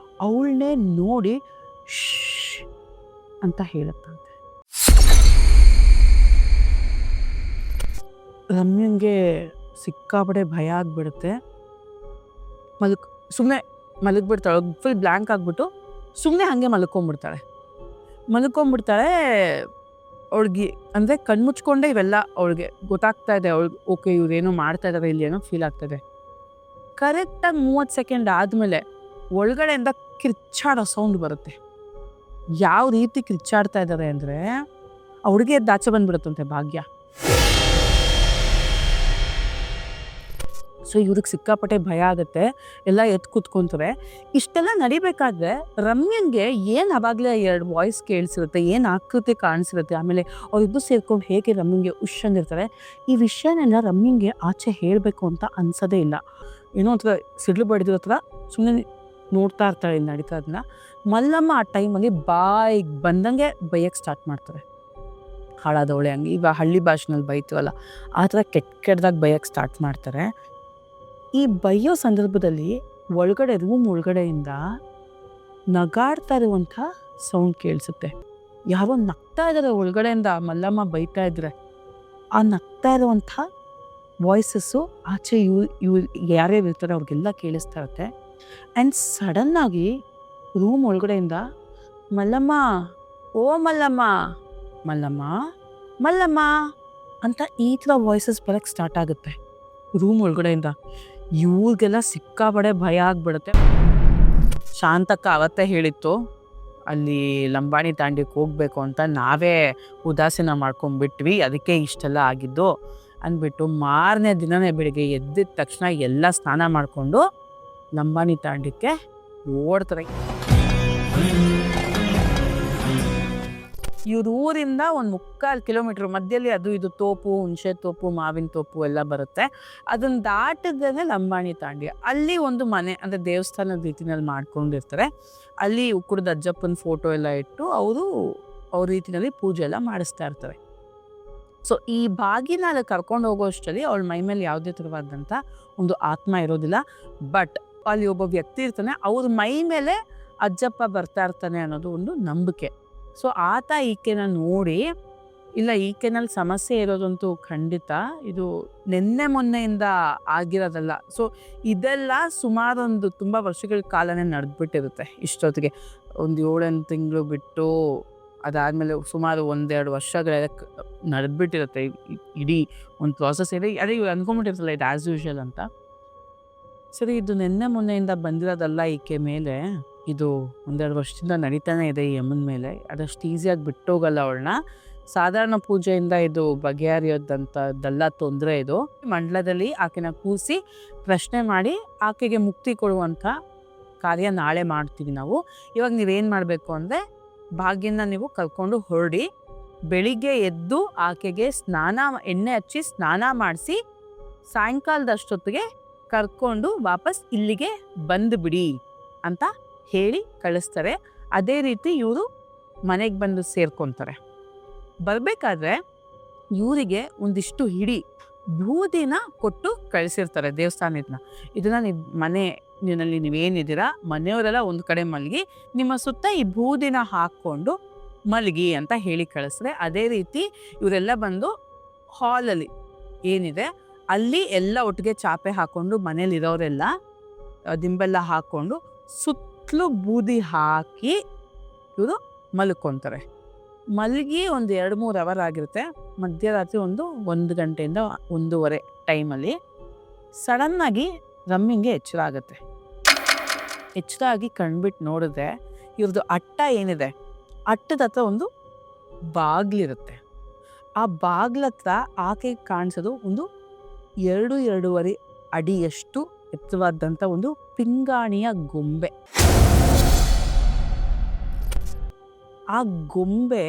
ಅವಳನ್ನೇ ನೋಡಿ ಶ್ ಅಂತ ಹೇಳುತ್ತಂತೆ. ರಮ್ಯಂಗೆ ಸಿಕ್ಕಾಪಡೆ ಭಯ ಆಗ್ಬಿಡುತ್ತೆ. ಸುಮ್ಮನೆ ಮಲಗಿಬಿಡ್ತಾಳೆ. ಫುಲ್ ಬ್ಲ್ಯಾಂಕ್ ಆಗಿಬಿಟ್ಟು ಸುಮ್ಮನೆ ಹಾಗೆ ಮಲ್ಕೊಂಡ್ಬಿಡ್ತಾಳೆ. ಅವಳಿಗೆ ಅಂದರೆ ಕಣ್ಮುಚ್ಕೊಂಡೆ ಇವೆಲ್ಲ ಅವಳಿಗೆ ಗೊತ್ತಾಗ್ತಾ ಇದೆ. ಅವಳಿಗೆ ಓಕೆ ಇವ್ರೇನೋ ಮಾಡ್ತಾ ಇದ್ದಾರೆ, ಇಲ್ಲಿ ಏನೋ ಫೀಲ್ ಆಗ್ತದೆ. ಕರೆಕ್ಟಾಗಿ 30 ಸೆಕೆಂಡ್ ಆದಮೇಲೆ ಒಳಗಡೆಯಿಂದ ಕಿರ್ಚಾಡೋ ಸೌಂಡ್ ಬರುತ್ತೆ. ಯಾವ ರೀತಿ ಕಿರ್ಚಾಡ್ತಾ ಇದ್ದಾರೆ ಅಂದರೆ, ಅವಳಿಗೆ ಎದ್ದಾಚೆ ಬಂದ್ಬಿಡುತ್ತಂತೆ ಭಾಗ್ಯ. ಸೊ ಇವ್ರಿಗೆ ಸಿಕ್ಕಾಪಟ್ಟೆ ಭಯ ಆಗುತ್ತೆ. ಎಲ್ಲ ಎದ್ದು ಕೂತ್ಕೊಂತಾರೆ. ಇಷ್ಟೆಲ್ಲ ನಡಿಬೇಕಾದ್ರೆ ರಮ್ಯಂಗೆ ಏನು ಅವಾಗಲೇ 2 ವಾಯ್ಸ್ ಕೇಳಿಸಿರುತ್ತೆ, ಏನು ಆಕೃತಿ ಕಾಣಿಸಿರುತ್ತೆ. ಆಮೇಲೆ ಅವರಿಬ್ಬರು ಸೇರ್ಕೊಂಡು ಹೇಗೆ ರಮ್ಯಂಗೆ ಅಂದಿರ್ತಾರೆ. ಈ ವಿಷಯನೆಲ್ಲ ರಮ್ಯಂಗೆ ಆಚೆ ಹೇಳಬೇಕು ಅಂತ ಅನ್ಸೋದೇ ಇಲ್ಲ. ಏನೋ ಒಂಥರ ಸಿಡ್ಲು ಬಡಿದಿರೋ ಥರ ಸುಮ್ಮನೆ ನೋಡ್ತಾ ಇರ್ತಾಳೆ ನಡೀತಾ ಅದನ್ನ. ಮಲ್ಲಮ್ಮ ಆ ಟೈಮಲ್ಲಿ ಬಾಯಿಗೆ ಬಂದಂಗೆ ಬೈಯಕ್ಕೆ ಸ್ಟಾರ್ಟ್ ಮಾಡ್ತಾರೆ. ಹಾಳಾದವಳೆ ಹಂಗೆ, ಈಗ ಹಳ್ಳಿ ಭಾಷೆನಲ್ಲಿ ಬೈತೀವಲ್ಲ ಆ ಥರ ಕೆಟ್ಟದಾಗ ಬೈಯಕ್ಕೆ ಸ್ಟಾರ್ಟ್ ಮಾಡ್ತಾರೆ. ಈ ಬೈಯೋ ಸಂದರ್ಭದಲ್ಲಿ ಒಳಗಡೆ ರೂಮ್ ಒಳಗಡೆಯಿಂದ ನಗಾಡ್ತಾ ಇರುವಂಥ ಸೌಂಡ್ ಕೇಳಿಸುತ್ತೆ. ಯಾರೋ ನಗ್ತಾ ಇದ್ದಾರೆ ಒಳಗಡೆಯಿಂದ. ಮಲ್ಲಮ್ಮ ಬೈತಾ ಇದ್ರೆ ಆ ನಗ್ತಾ ಇರುವಂಥ ವಾಯ್ಸಸ್ಸು ಆಚೆ ಇವ್ ಯಾರ್ಯಾರು ಇರ್ತಾರೆ ಅವ್ರಿಗೆಲ್ಲ ಕೇಳಿಸ್ತಾ ಇರುತ್ತೆ. ಆ್ಯಂಡ್ ಸಡನ್ನಾಗಿ ರೂಮ್ ಒಳಗಡೆಯಿಂದ ಮಲ್ಲಮ್ಮ, ಓ ಮಲ್ಲಮ್ಮ, ಮಲ್ಲಮ್ಮ, ಮಲ್ಲಮ್ಮ ಅಂತ ಈ ಥರ ವಾಯ್ಸಸ್ ಬರೋಕ್ಕೆ ಸ್ಟಾರ್ಟ್ ಆಗುತ್ತೆ ರೂಮ್ ಒಳಗಡೆಯಿಂದ. ಇವ್ರಿಗೆಲ್ಲ ಸಿಕ್ಕಾಪಡೆ ಭಯ ಆಗ್ಬಿಡುತ್ತೆ. ಶಾಂತಕ್ಕ ಅವತ್ತೇ ಹೇಳಿತ್ತು ಅಲ್ಲಿ ಲಂಬಾಣಿ ತಾಂಡಿಗೆ ಹೋಗ್ಬೇಕು ಅಂತ, ನಾವೇ ಉದಾಸೀನ ಮಾಡ್ಕೊಂಡ್ಬಿಟ್ವಿ, ಅದಕ್ಕೆ ಇಷ್ಟೆಲ್ಲ ಆಗಿದ್ದು ಅಂದ್ಬಿಟ್ಟು ಮಾರನೇ ದಿನನೇ ಬೆಳಿಗ್ಗೆ ಎದ್ದಿದ ತಕ್ಷಣ ಎಲ್ಲ ಸ್ನಾನ ಮಾಡಿಕೊಂಡು ಲಂಬಾಣಿ ತಾಂಡಕ್ಕೆ ಓಡ್ತಾರೆ. ಇವ್ರ ಊರಿಂದ ಒಂದು 3/4 ಕಿಲೋಮೀಟ್ರ್ ಮಧ್ಯದಲ್ಲಿ ಅದು ಇದು ತೋಪು, ಹುಣಸೆ ತೋಪು, ಮಾವಿನ ತೋಪು ಎಲ್ಲ ಬರುತ್ತೆ. ಅದನ್ನು ದಾಟಿದ್ರೆ ಲಂಬಾಣಿ ತಾಂಡಿ. ಅಲ್ಲಿ ಒಂದು ಮನೆ ಅಂದರೆ ದೇವಸ್ಥಾನದ ರೀತಿನಲ್ಲಿ ಮಾಡ್ಕೊಂಡಿರ್ತಾರೆ. ಅಲ್ಲಿ ಉಕ್ಕುಡದ ಅಜ್ಜಪ್ಪನ ಫೋಟೋ ಎಲ್ಲ ಇಟ್ಟು ಅವ್ರ ರೀತಿಯಲ್ಲಿ ಪೂಜೆ ಎಲ್ಲ ಮಾಡಿಸ್ತಾ ಇರ್ತಾರೆ. ಸೊ ಈ ಭಾಗಿನ ಅಲ್ಲಿ ಕರ್ಕೊಂಡು ಹೋಗೋ ಅಷ್ಟರಲ್ಲಿ ಅವಳ ಮೈ ಮೇಲೆ ಯಾವುದೇ ಥರವಾದಂಥ ಒಂದು ಆತ್ಮ ಇರೋದಿಲ್ಲ. ಬಟ್ ಅಲ್ಲಿ ಒಬ್ಬ ವ್ಯಕ್ತಿ ಇರ್ತಾನೆ, ಅವ್ರ ಮೈ ಮೇಲೆ ಅಜ್ಜಪ್ಪ ಬರ್ತಾ ಇರ್ತಾನೆ ಅನ್ನೋದು ಒಂದು ನಂಬಿಕೆ. ಸೊ ಆತ ಈಕೆನ ನೋಡಿ ಇಲ್ಲ, ಈಕೆನಲ್ಲಿ ಸಮಸ್ಯೆ ಇರೋದಂತೂ ಖಂಡಿತ. ಇದು ನಿನ್ನೆ ಮೊನ್ನೆಯಿಂದ ಆಗಿರೋದಲ್ಲ. ಸೊ ಇದೆಲ್ಲ ಸುಮಾರೊಂದು ತುಂಬ ವರ್ಷಗಳ ಕಾಲನೇ ನಡೆದ್ಬಿಟ್ಟಿರುತ್ತೆ. ಇಷ್ಟೊತ್ತಿಗೆ ಒಂದು 7-8 ತಿಂಗಳು ಬಿಟ್ಟು ಅದಾದಮೇಲೆ ಸುಮಾರು 1-2 ವರ್ಷಗಳೆಲ್ಲ ನಡೆದ್ಬಿಟ್ಟಿರುತ್ತೆ. ಇಡೀ ಒಂದು ಪ್ರಾಸೆಸ್ ಇದೆ. ಅದೇ ಇವ್ರು ಅಂದ್ಕೊಂಬಿಟ್ಟಿರ್ತಲ್ಲ ಇದು ಆ್ಯಸ್ ಯೂಶುವಲ್ ಅಂತ. ಸರಿ, ಇದು ನಿನ್ನೆ ಮೊನ್ನೆಯಿಂದ ಬಂದಿರೋದಲ್ಲ ಈಕೆ ಮೇಲೆ. ಇದು 1-2 ವರ್ಷದಿಂದ ನಡೀತಾನೆ ಇದೆ ಈ ಅಮ್ಮನ ಮೇಲೆ. ಅದಷ್ಟು ಈಸಿಯಾಗಿ ಬಿಟ್ಟೋಗಲ್ಲ ಅವಳನ್ನ. ಸಾಧಾರಣ ಪೂಜೆಯಿಂದ ಇದು ಬಗೆಹರಿಯೋದಂಥದ್ದೆಲ್ಲ ತೊಂದರೆ. ಇದು ಮಂಡಲದಲ್ಲಿ ಆಕೆನ ಕೂರಿಸಿ ಪ್ರಶ್ನೆ ಮಾಡಿ ಆಕೆಗೆ ಮುಕ್ತಿ ಕೊಡುವಂಥ ಕಾರ್ಯ ನಾಳೆ ಮಾಡ್ತೀವಿ ನಾವು. ಇವಾಗ ನೀವೇನು ಮಾಡಬೇಕು ಅಂದರೆ, ಭಾಗ್ಯನ ನೀವು ಕರ್ಕೊಂಡು ಹೊರಡಿ. ಬೆಳಿಗ್ಗೆ ಎದ್ದು ಆಕೆಗೆ ಎಣ್ಣೆ ಹಚ್ಚಿ ಸ್ನಾನ ಮಾಡಿಸಿ ಸಾಯಂಕಾಲದಷ್ಟೊತ್ತಿಗೆ ಕರ್ಕೊಂಡು ವಾಪಸ್ ಇಲ್ಲಿಗೆ ಬಂದುಬಿಡಿ ಅಂತ ಹೇಳಿ ಕಳಿಸ್ತಾರೆ. ಅದೇ ರೀತಿ ಇವರು ಮನೆಗೆ ಬಂದು ಸೇರ್ಕೊತಾರೆ. ಬರಬೇಕಾದ್ರೆ ಇವರಿಗೆ ಒಂದಿಷ್ಟು ಹಿಡಿ ಬೂದಿನ ಕೊಟ್ಟು ಕಳಿಸಿರ್ತಾರೆ ದೇವಸ್ಥಾನದಿಂದ. ಇದನ್ನು ನೀವು ಮನೆಯಲ್ಲಿ ನೀವೇನಿದ್ದೀರಾ ಮನೆಯವರೆಲ್ಲ ಒಂದು ಕಡೆ ಮಲಗಿ ನಿಮ್ಮ ಸುತ್ತ ಈ ಬೂದಿನ ಹಾಕ್ಕೊಂಡು ಮಲಗಿ ಅಂತ ಹೇಳಿ ಕಳಿಸ್ತಾರೆ. ಅದೇ ರೀತಿ ಇವರೆಲ್ಲ ಬಂದು ಹಾಲಲ್ಲಿ ಏನಿದೆ ಅಲ್ಲಿ ಎಲ್ಲ ಒಟ್ಟಿಗೆ ಚಾಪೆ ಹಾಕ್ಕೊಂಡು ಮನೇಲಿರೋರೆಲ್ಲ ದಿಂಬೆಲ್ಲ ಹಾಕ್ಕೊಂಡು ಸುತ್ತಲೂ ಬೂದಿ ಹಾಕಿ ಇವರು ಮಲ್ಕೊತಾರೆ. ಮಲಗಿ ಒಂದು 2-3 ಅವರ್ ಆಗಿರುತ್ತೆ. ಮಧ್ಯರಾತ್ರಿ 1 ಗಂಟೆಯಿಂದ 1:30 ಟೈಮಲ್ಲಿ ಸಡನ್ನಾಗಿ ರಮ್ಮಿಂಗೆ ಎಚ್ಚರ ಆಗುತ್ತೆ. ಎಚ್ಚರ ಆಗಿ ಕಣ್ಬಿಟ್ಟು ನೋಡಿದ್ರೆ ಇವ್ರದ್ದು ಅಟ್ಟ ಏನಿದೆ, ಅಟ್ಟದ ಹತ್ರ ಒಂದು ಬಾಗಿಲಿರುತ್ತೆ. ಆ ಬಾಗ್ಲತ್ರ ಆಕೆಗೆ ಕಾಣಿಸೋದು ಒಂದು 2-2.5 ಅಡಿಯಷ್ಟು ಎತ್ತರವಾದಂಥ ಒಂದು ಪಿಂಗಾಣಿಯ ಗೊಂಬೆ. ಆ ಗೊಂಬೆ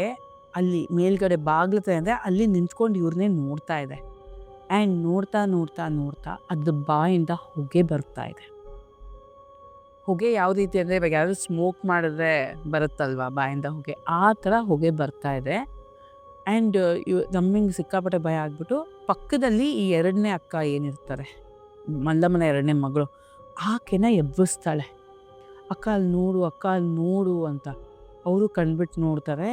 ಅಲ್ಲಿ ಮೇಲ್ಗಡೆ ಬಾಗ್ಲತ್ರ ಅಂದರೆ ಅಲ್ಲಿ ನಿಂತ್ಕೊಂಡು ಇವ್ರನ್ನೇ ನೋಡ್ತಾ ಇದೆ. ಆ್ಯಂಡ್ ನೋಡ್ತಾ ನೋಡ್ತಾ ನೋಡ್ತಾ ಅದ್ರ ಬಾಯಿಂದ ಹೊಗೆ ಬರ್ತಾ ಇದೆ. ಹೊಗೆ ಯಾವ ರೀತಿ ಅಂದರೆ, ಇವಾಗ ಯಾರು ಸ್ಮೋಕ್ ಮಾಡಿದ್ರೆ ಬರುತ್ತಲ್ವ ಬಾಯಿಂದ ಹೊಗೆ, ಆ ಥರ ಹೊಗೆ ಬರ್ತಾ ಇದೆ. ಆ್ಯಂಡ್ ನಮ್ಮಿಂಗೆ ಸಿಕ್ಕಾಪಟ್ಟೆ ಭಯ ಆಗ್ಬಿಟ್ಟು ಪಕ್ಕದಲ್ಲಿ ಈ 2ನೇ ಅಕ್ಕ ಏನಿರ್ತಾರೆ, ಮಲ್ಲಮ್ಮನ 2ನೇ ಮಗಳು, ಆಕೆನ ಎಬ್ಬಿಸ್ತಾಳೆ. ಅಕ್ಕ ಅಲ್ಲಿ ನೋಡು, ಅಕ್ಕ ಅಲ್ಲಿ ನೋಡು ಅಂತ. ಅವರು ಕಣ್ಬಿಟ್ಟು ನೋಡ್ತಾರೆ,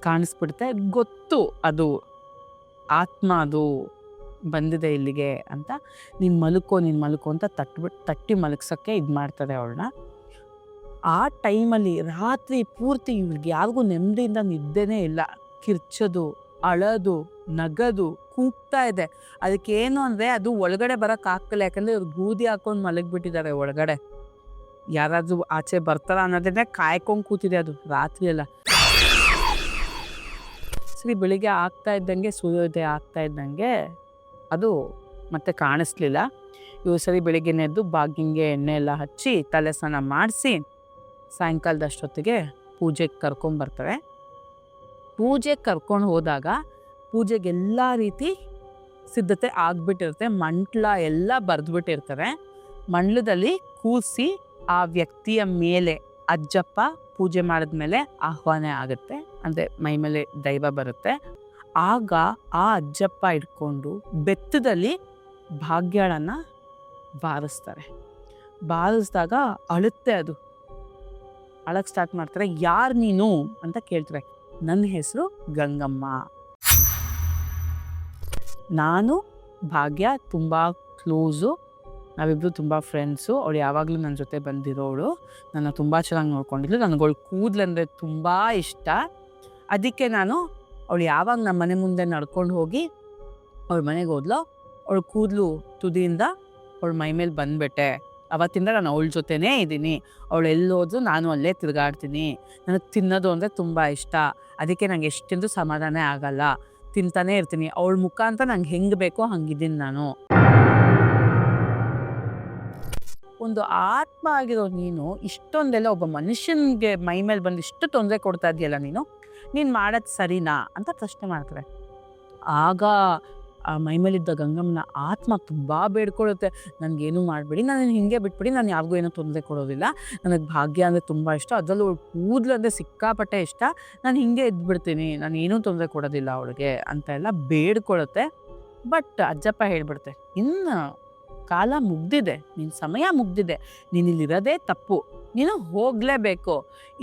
ಕಾಣಿಸ್ಬಿಡುತ್ತೆ. ಗೊತ್ತು ಅದು ಆತ್ಮ ಅದು ಬಂದಿದೆ ಇಲ್ಲಿಗೆ ಅಂತ. ನೀನು ಮಲ್ಕೋ ಅಂತ ತಟ್ಟಿ ಮಲಗ್ಸೋಕ್ಕೆ ಇದು ಮಾಡ್ತಾರೆ ಅವಳನ್ನ. ಆ ಟೈಮಲ್ಲಿ ರಾತ್ರಿ ಪೂರ್ತಿ ಇವ್ರಿಗೆ ಯಾರಿಗೂ ನೆಮ್ಮದಿಯಿಂದ ನಿದ್ದೆನೇ ಇಲ್ಲ. ಕಿರ್ಚೋದು, ಅಳೋದು, ನಗದು, ಕೂಗ್ತಾ ಇದೆ. ಅದಕ್ಕೇನು ಅಂದರೆ ಅದು ಒಳಗಡೆ ಬರೋಕ್ಕಾಗಲ್ಲ. ಯಾಕಂದರೆ ಇವ್ರು ಬೂದಿ ಹಾಕೊಂಡು ಮಲಗಿಬಿಟ್ಟಿದ್ದಾರೆ ಒಳಗಡೆ. ಯಾರಾದರೂ ಆಚೆ ಬರ್ತಾರ ಅನ್ನೋದನ್ನೇ ಕಾಯ್ಕೊಂಡು ಕೂತಿದೆ ಅದು ರಾತ್ರಿ ಎಲ್ಲ. ಸರಿ, ಬೆಳಿಗ್ಗೆ ಆಗ್ತಾ ಇದ್ದಂಗೆ, ಸೂರ್ಯೋದಯ ಆಗ್ತಾ ಇದ್ದಂಗೆ ಅದು ಮತ್ತೆ ಕಾಣಿಸ್ಲಿಲ್ಲ. ಇವು ಸರಿ ಬೆಳಿಗ್ಗೆ ಎದ್ದು ಭಾಗ್ಯಂಗೆ ಎಣ್ಣೆ ಎಲ್ಲ ಹಚ್ಚಿ ತಲೆ ಸ್ನಾನ ಮಾಡಿಸಿ ಸಾಯಂಕಾಲದಷ್ಟೊತ್ತಿಗೆ ಪೂಜೆಗೆ ಕರ್ಕೊಂಬರ್ತಾರೆ. ಪೂಜೆಗೆ ಕರ್ಕೊಂಡು ಹೋದಾಗ ಪೂಜೆಗೆಲ್ಲ ರೀತಿ ಸಿದ್ಧತೆ ಆಗಿಬಿಟ್ಟಿರುತ್ತೆ. ಮಂಟ್ಲ ಎಲ್ಲ ಬರೆದ್ಬಿಟ್ಟಿರ್ತಾರೆ. ಮಂಡ್ಲದಲ್ಲಿ ಕೂರಿಸಿ ಆ ವ್ಯಕ್ತಿಯ ಮೇಲೆ ಅಜ್ಜಪ್ಪ ಪೂಜೆ ಮಾಡಿದ್ಮೇಲೆ ಆಹ್ವಾನ ಆಗುತ್ತೆ, ಅಂದರೆ ಮೈ ಮೇಲೆ ದೈವ ಬರುತ್ತೆ. ಆಗ ಆ ಅಜ್ಜಪ್ಪ ಇಟ್ಕೊಂಡು ಬೆತ್ತದಲ್ಲಿ ಭಾಗ್ಯಳನ್ನು ಬಾರಿಸ್ತಾರೆ. ಬಾರಿಸಿದಾಗ ಅಳುತ್ತೆ ಅದು. ಅಳಕ್ಕೆ ಸ್ಟಾರ್ಟ್ ಮಾಡ್ತಾರೆ. ಯಾರು ನೀನು ಅಂತ ಕೇಳ್ತಾರೆ. ನನ್ನ ಹೆಸರು ಗಂಗಮ್ಮ, ನಾನು ಭಾಗ್ಯ ತುಂಬ ಕ್ಲೋಸು, ನಾವಿಬ್ಬರು ತುಂಬ ಫ್ರೆಂಡ್ಸು. ಅವಳು ಯಾವಾಗಲೂ ನನ್ನ ಜೊತೆ ಬಂದಿರೋಳು, ನನ್ನ ತುಂಬ ಚೆನ್ನಾಗಿ ನೋಡ್ಕೊಂಡಿದ್ಲು. ನನಗವಳು ಕೂದಲಂದರೆ ತುಂಬ ಇಷ್ಟ. ಅದಕ್ಕೆ ನಾನು ಅವಳು ಯಾವಾಗ ನಮ್ಮ ಮನೆ ಮುಂದೆ ನಡ್ಕೊಂಡು ಹೋಗಿ ಅವಳ ಮನೆಗೆ ಹೋದ್ಲೋ, ಅವಳು ಕೂದಲು ತುದಿಯಿಂದ ಅವಳ ಮೈ ಮೇಲೆ ಬಂದುಬಿಟ್ಟೆ. ಅವತ್ತಿಂದ ನಾನು ಅವಳ ಜೊತೆನೇ ಇದ್ದೀನಿ. ಅವಳು ಎಲ್ಲೋದ್ರು ನಾನು ಅಲ್ಲೇ ತಿರುಗಾಡ್ತೀನಿ. ನನಗೆ ತಿನ್ನೋದು ಅಂದರೆ ತುಂಬ ಇಷ್ಟ. ಅದಕ್ಕೆ ನಂಗೆ ಎಷ್ಟು ತಿಂದರೂ ಸಮಾಧಾನ ಆಗಲ್ಲ, ತಿಂತಾನೇ ಇರ್ತೀನಿ. ಅವಳ ಮುಖ ಅಂತ ನಂಗೆ ಹೆಂಗೆ ಬೇಕೋ ಹಂಗಿದ್ದೀನಿ ನಾನು. ಒಂದು ಆತ್ಮ ಆಗಿರೋ ನೀನು ಇಷ್ಟೊಂದೆಲ್ಲ ಒಬ್ಬ ಮನುಷ್ಯನಿಗೆ ಮೈ ಮೇಲೆ ಬಂದು ಇಷ್ಟು ತೊಂದರೆ ಕೊಡ್ತಾ ಇದೆಯಲ್ಲ, ನೀನು ಮಾಡೋದು ಸರಿನಾ ಅಂತ ಪ್ರಶ್ನೆ ಮಾಡ್ತಾರೆ. ಆಗ ಆ ಮೈಮೇಲಿದ್ದ ಗಂಗಮ್ಮನ ಆತ್ಮ ತುಂಬ ಬೇಡ್ಕೊಳ್ಳುತ್ತೆ. ನನಗೇನು ಮಾಡಬೇಡಿ, ನಾನು ಹಿಂಗೆ ಬಿಟ್ಬಿಡಿ, ನಾನು ಯಾರಿಗೂ ಏನೂ ತೊಂದರೆ ಕೊಡೋದಿಲ್ಲ. ನನಗೆ ಭಾಗ್ಯ ಅಂದರೆ ತುಂಬ ಇಷ್ಟ, ಅದರಲ್ಲೂ ಕೂದಲು ಅಂದರೆ ಸಿಕ್ಕಾಪಟ್ಟೆ ಇಷ್ಟ. ನಾನು ಹಿಂಗೆ ಇದ್ಬಿಡ್ತೀನಿ, ನಾನು ಏನೂ ತೊಂದರೆ ಕೊಡೋದಿಲ್ಲ ಅವಳಿಗೆ ಅಂತ ಎಲ್ಲ ಬೇಡ್ಕೊಳ್ಳುತ್ತೆ. ಬಟ್ ಅಜ್ಜಪ್ಪ ಹೇಳ್ಬಿಡುತ್ತೆ, ಇನ್ನು ಕಾಲ ಮುಗ್ದಿದೆ, ನಿನ್ನ ಸಮಯ ಮುಗ್ದಿದೆ, ನೀನಿಲ್ಲಿರೋದೇ ತಪ್ಪು, ನೀನು ಹೋಗಲೇಬೇಕು,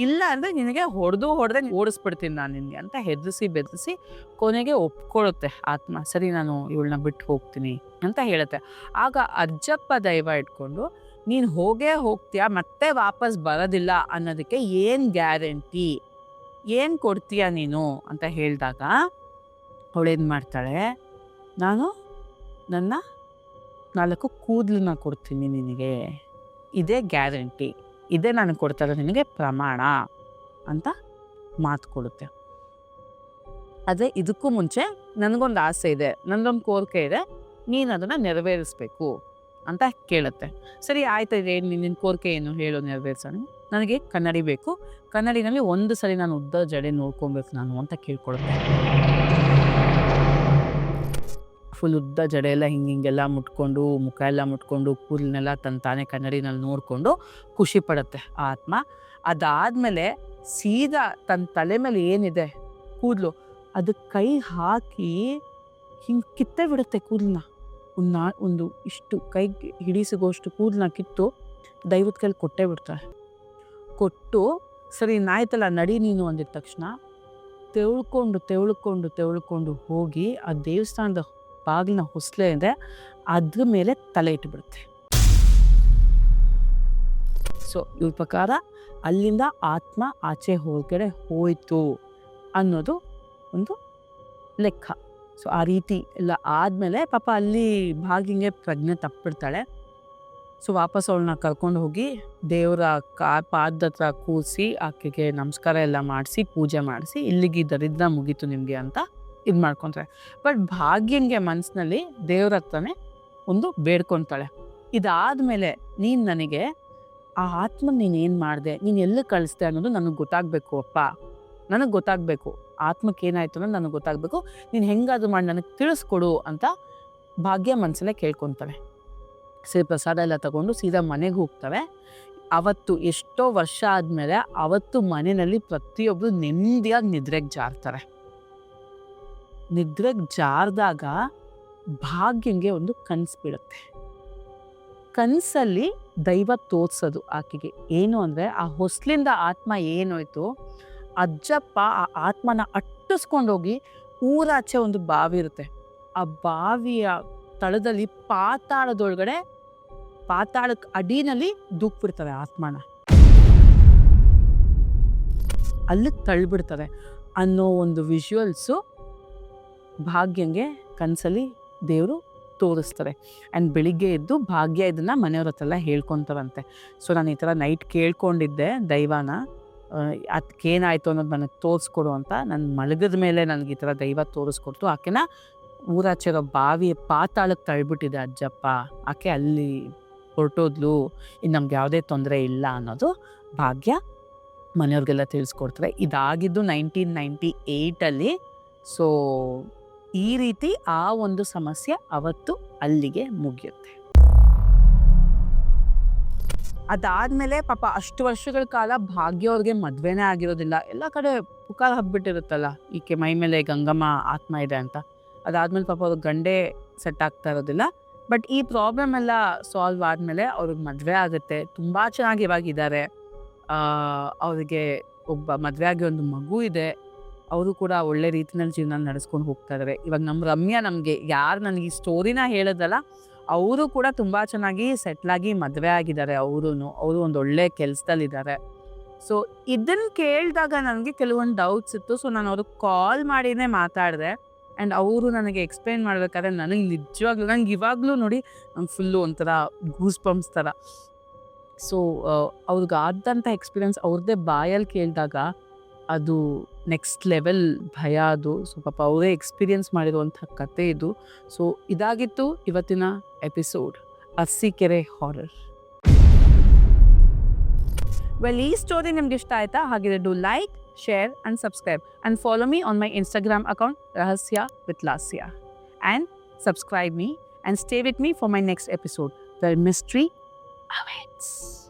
ಇಲ್ಲ ಅಂದರೆ ನಿನಗೆ ಹೊಡೆದ್ರೆ ಓಡಿಸ್ಬಿಡ್ತೀನಿ ನಾನು ನಿನಗೆ ಅಂತ ಹೆದರಿಸಿ ಬೆದರಿಸಿ ಕೊನೆಗೆ ಒಪ್ಕೊಳ್ಳುತ್ತೆ ಆತ್ಮ. ಸರಿ, ನಾನು ಇವಳನ್ನ ಬಿಟ್ಟು ಹೋಗ್ತೀನಿ ಅಂತ ಹೇಳುತ್ತೆ. ಆಗ ಅಜ್ಜಪ್ಪ ದೈವ ಇಟ್ಕೊಂಡು, ನೀನು ಹೋಗೇ ಹೋಗ್ತೀಯಾ, ಮತ್ತೆ ವಾಪಸ್ ಬರೋದಿಲ್ಲ ಅನ್ನೋದಕ್ಕೆ ಏನು ಗ್ಯಾರಂಟಿ, ಏನು ಕೊಡ್ತೀಯ ನೀನು ಅಂತ ಹೇಳಿದಾಗ ಅವಳೇನು ಮಾಡ್ತಾಳೆ, ನಾನು ನನ್ನ 4 ಕೂದಲನ್ನ ಕೊಡ್ತೀನಿ ನಿನಗೆ, ಇದೇ ಗ್ಯಾರಂಟಿ, ಇದೇ ನಾನು ಕೊಡ್ತಾರೆ ನಿನಗೆ ಪ್ರಮಾಣ ಅಂತ ಮಾತು ಕೊಡುತ್ತೆ. ಅದೇ ಇದಕ್ಕೂ ಮುಂಚೆ ನನಗೊಂದು ಆಸೆ ಇದೆ, ನನ್ನೊಂದು ಕೋರಿಕೆ ಇದೆ, ನೀನು ಅದನ್ನು ನೆರವೇರಿಸ್ಬೇಕು ಅಂತ ಕೇಳುತ್ತೆ. ಸರಿ ಆಯ್ತು, ಏನು ನಿನ್ನ ಕೋರಿಕೆ ಏನು ಹೇಳು, ನೆರವೇರಿಸೋಣ. ನನಗೆ ಕನ್ನಡಿ ಬೇಕು, ಕನ್ನಡಿನಲ್ಲಿ ಒಂದು ಸರಿ ನಾನು ಉದ್ದ ಜಡೆ ನೋಡ್ಕೊಬೇಕು ನಾನು ಅಂತ ಕೇಳ್ಕೊಳುತ್ತೆ. ಫುಲ್ ಉದ್ದ ಜಡೆ ಎಲ್ಲ ಹಿಂಗೆಲ್ಲ ಮುಟ್ಕೊಂಡು, ಮುಖ ಎಲ್ಲ ಮುಟ್ಕೊಂಡು, ಕೂದಲನ್ನೆಲ್ಲ ತಾನೇ ಕನ್ನಡಿನಲ್ಲಿ ನೋಡಿಕೊಂಡು ಖುಷಿ ಪಡುತ್ತೆ ಆ ಆತ್ಮ. ಅದಾದಮೇಲೆ ಸೀದಾ ತನ್ನ ತಲೆ ಮೇಲೆ ಏನಿದೆ ಕೂದಲು, ಅದಕ್ಕೆ ಕೈ ಹಾಕಿ ಹಿಂಗೆ ಕಿತ್ತೇ ಬಿಡುತ್ತೆ ಕೂದಲನ್ನ. ಒಂದು ಇಷ್ಟು ಕೈ ಹಿಡಿಸಿಗೋಷ್ಟು ಕೂದಲನ್ನ ಕಿತ್ತು ದೈವದ ಕೈಲಿ ಕೊಟ್ಟೇ ಬಿಡ್ತಾರೆ. ಕೊಟ್ಟು ಸರಿ ನಾಯ್ತಲ್ಲ ನಡಿ ನೀನು ಅಂದಿದ ತಕ್ಷಣ ತೆವಳ್ಕೊಂಡು ಹೋಗಿ ಆ ದೇವಸ್ಥಾನದ ಬಾಗಿಲಿನ ಹೊಸಲೆ ಇದೆ, ಅದ್ರ ಮೇಲೆ ತಲೆ ಇಟ್ಟುಬಿಡುತ್ತೆ. ಸೊ ಇವ್ರ ಪ್ರಕಾರ ಅಲ್ಲಿಂದ ಆತ್ಮ ಆಚೆ ಹೊರಗಡೆ ಹೋಯ್ತು ಅನ್ನೋದು ಒಂದು ಲೆಕ್ಕ. ಸೊ ಆ ರೀತಿ ಎಲ್ಲ ಆದಮೇಲೆ ಪಾಪ ಅಲ್ಲಿ ಭಾಗಿಂಗೆ ಪ್ರಜ್ಞೆ ತಪ್ಪಿಡ್ತಾಳೆ. ಸೊ ವಾಪಸ್ ಅವಳನ್ನ ಕರ್ಕೊಂಡು ಹೋಗಿ ದೇವರ ಪಾದದ ಹತ್ರ ಕೂರಿಸಿ ಆಕೆಗೆ ನಮಸ್ಕಾರ ಎಲ್ಲ ಮಾಡಿಸಿ ಪೂಜೆ ಮಾಡಿಸಿ, ಇಲ್ಲಿಗೆ ದರಿದ್ರ ಮುಗೀತು ನಿಮಗೆ ಅಂತ ಇದು ಮಾಡ್ಕೊತಾರೆ. ಬಟ್ ಭಾಗ್ಯಂಗೆ ಮನಸ್ಸಿನಲ್ಲಿ ದೇವ್ರ ಹತ್ರನೇ ಒಂದು ಬೇಡ್ಕೊತಾಳೆ, ಇದಾದಮೇಲೆ ನೀನು ನನಗೆ ಆ ಆತ್ಮ ನೀನೇನು ಮಾಡಿದೆ, ನೀನು ಎಲ್ಲಿ ಕಳಿಸ್ದೆ ಅನ್ನೋದು ನನಗೆ ಗೊತ್ತಾಗಬೇಕು ಅಪ್ಪ, ನನಗೆ ಗೊತ್ತಾಗಬೇಕು, ಆತ್ಮಕ್ಕೆ ಏನಾಯಿತು ಅನ್ನೋದು ನನಗೆ ಗೊತ್ತಾಗಬೇಕು, ನೀನು ಹೆಂಗಾದ್ರು ಮಾಡಿ ನನಗೆ ತಿಳಿಸ್ಕೊಡು ಅಂತ ಭಾಗ್ಯ ಮನಸ್ಸಲ್ಲೇ ಕೇಳ್ಕೊತಾಳೆ. ಸರಿ ಪ್ರಸಾದ ಎಲ್ಲ ತಗೊಂಡು ಸೀದಾ ಮನೆಗೆ ಹೋಗ್ತವೆ. ಅವತ್ತು ಎಷ್ಟೋ ವರ್ಷ ಆದಮೇಲೆ ಅವತ್ತು ಮನೆಯಲ್ಲಿ ಪ್ರತಿಯೊಬ್ಬರು ನೆಮ್ಮದಿಯಾಗಿ ನಿದ್ರೆಗೆ ಜಾರ್ತಾರೆ. ನಿದ್ರೆಗೆ ಜಾರಿದಾಗ ಭಾಗ್ಯಂಗೆ ಒಂದು ಕನಸು ಬೀಳುತ್ತೆ. ಕನಸಲ್ಲಿ ದೈವ ತೋರಿಸೋದು ಆಕೆಗೆ ಏನು ಅಂದರೆ, ಆ ಹೊಸ್ಲಿಂದ ಆತ್ಮ ಏನೋಯ್ತು, ಅಜ್ಜಪ್ಪ ಆ ಆತ್ಮನ ಅಟ್ಟಿಸ್ಕೊಂಡೋಗಿ ಊರಾಚೆ ಒಂದು ಬಾವಿ ಇರುತ್ತೆ, ಆ ಬಾವಿಯ ತಳದಲ್ಲಿ ಪಾತಾಳಕ್ಕೆ ಅಡಿನಲ್ಲಿ ದೂಕ್ಬಿಡ್ತಾರೆ ಆತ್ಮನ, ಅಲ್ಲಿಗೆ ತಳ್ಳಿಬಿಡ್ತಾರೆ ಅನ್ನೋ ಒಂದು ವಿಜುವಲ್ಸು ಭಾಗ್ಯಂಗೆ ಕನಸಲ್ಲಿ ದೇವರು ತೋರಿಸ್ತಾರೆ. ಆ್ಯಂಡ್ ಬೆಳಿಗ್ಗೆ ಎದ್ದು ಭಾಗ್ಯ ಇದನ್ನು ಮನೆಯವ್ರ ಹತ್ರೆಲ್ಲ ಹೇಳ್ಕೊತಾರಂತೆ. ಸೊ ನಾನು ಈ ಥರ ನೈಟ್ ಕೇಳ್ಕೊಂಡಿದ್ದೆ ದೈವನ, ಅದಕ್ಕೇನಾಯಿತು ಅನ್ನೋದು ನನಗೆ ತೋರಿಸ್ಕೊಡು ಅಂತ. ನಾನು ಮಲಗಿದ ಮೇಲೆ ನನಗೆ ಈ ಥರ ದೈವ ತೋರಿಸ್ಕೊಡ್ತು, ಆಕೆನ ಊರಾಚೆರೋ ಬಾವಿ ಪಾತಾಳಕ್ಕೆ ತಳ್ಳಿಬಿಟ್ಟಿದೆ ಅಜ್ಜಪ್ಪ, ಆಕೆ ಅಲ್ಲಿ ಹೊರಟೋದ್ಲು, ಇನ್ನು ನಮ್ಗೆ ಯಾವುದೇ ತೊಂದರೆ ಇಲ್ಲ ಅನ್ನೋದು ಭಾಗ್ಯ ಮನೆಯವ್ರಿಗೆಲ್ಲ ತಿಳಿಸ್ಕೊಡ್ತಾರೆ. ಇದಾಗಿದ್ದು 1998 ಸೊ ಈ ರೀತಿ ಆ ಒಂದು ಸಮಸ್ಯೆ ಅವತ್ತು ಅಲ್ಲಿಗೆ ಮುಗಿಯುತ್ತೆ. ಅದಾದಮೇಲೆ ಪಾಪ ಅಷ್ಟು ವರ್ಷಗಳ ಕಾಲ ಭಾಗ್ಯ ಅವ್ರಿಗೆ ಮದುವೆನೇ ಆಗಿರೋದಿಲ್ಲ. ಎಲ್ಲ ಕಡೆ ಪುಕಾರ ಹಬ್ಬಿಟ್ಟಿರುತ್ತಲ್ಲ, ಈಕೆ ಮೈ ಮೇಲೆ ಗಂಗಮ್ಮ ಆತ್ಮ ಇದೆ ಅಂತ. ಅದಾದಮೇಲೆ ಪಾಪ ಅವ್ರಿಗೆ ಗಂಡೇ ಸೆಟ್ ಆಗ್ತಾ ಇರೋದಿಲ್ಲ. ಬಟ್ ಈ ಪ್ರಾಬ್ಲಮ್ ಎಲ್ಲ ಸಾಲ್ವ್ ಆದಮೇಲೆ ಅವ್ರಿಗೆ ಮದುವೆ ಆಗುತ್ತೆ, ತುಂಬ ಚೆನ್ನಾಗಿ ಇವಾಗಿದ್ದಾರೆ. ಅವರಿಗೆ ಒಬ್ಬ ಮದುವೆ ಆಗಿ ಒಂದು ಮಗು ಇದೆ, ಅವರು ಕೂಡ ಒಳ್ಳೆ ರೀತಿಯಲ್ಲಿ ಜೀವನ ನಡೆಸ್ಕೊಂಡು ಹೋಗ್ತಾ ಇದ್ದಾರೆ. ಇವಾಗ ನಮ್ಮ ರಮ್ಯಾ, ನಮಗೆ ಯಾರು ನನಗೆ ಈ ಸ್ಟೋರಿನ ಹೇಳೋದಲ್ಲ, ಅವರು ಕೂಡ ತುಂಬ ಚೆನ್ನಾಗಿ ಸೆಟ್ಲಾಗಿ ಮದುವೆ ಆಗಿದ್ದಾರೆ. ಅವರು ಒಂದು ಒಳ್ಳೆ ಕೆಲಸದಲ್ಲಿದ್ದಾರೆ. ಸೊ ಇದನ್ನು ಕೇಳಿದಾಗ ನನಗೆ ಕೆಲವೊಂದು ಡೌಟ್ಸ್ ಇತ್ತು. ಸೊ ನಾನು ಅವ್ರಿಗೆ ಕಾಲ್ ಮಾಡಿನೇ ಮಾತಾಡಿದೆ. ಆ್ಯಂಡ್ ಅವರು ನನಗೆ ಎಕ್ಸ್ಪ್ಲೈನ್ ಮಾಡಬೇಕಾದ್ರೆ ನನಗೆ ನಿಜವಾಗ್ಲೂ, ನಂಗೆ ಇವಾಗಲೂ ನೋಡಿ ನಂಗೆ ಫುಲ್ಲು ಒಂಥರ ಗೂಸ್ ಬಂಪ್ಸ್ ಥರ. ಸೊ ಅವ್ರಿಗೆ ಆದಂಥ ಎಕ್ಸ್ಪೀರಿಯನ್ಸ್ ಅವ್ರದ್ದೇ ಬಾಯಲ್ಲಿ ಕೇಳಿದಾಗ ಅದು ನೆಕ್ಸ್ಟ್ ಲೆವೆಲ್ ಭಯ ಅದು. ಸೊ ಪಾಪ ಅವರೇ ಎಕ್ಸ್ಪೀರಿಯನ್ಸ್ ಮಾಡಿರುವಂಥ ಕತೆ ಇದು. ಸೊ ಇದಾಗಿತ್ತು ಇವತ್ತಿನ ಎಪಿಸೋಡ್ ಅರಸೀಕೆರೆ ಹಾರರ್. ಈ ಸ್ಟೋರಿ ನಿಮ್ಗೆ ಇಷ್ಟ ಆಯ್ತಾ? ಹಾಗಿದ್ರೆ do like, share and subscribe and follow me on my Instagram account Rahasya with Lasya, and subscribe me and stay with me for my next episode where mystery awaits.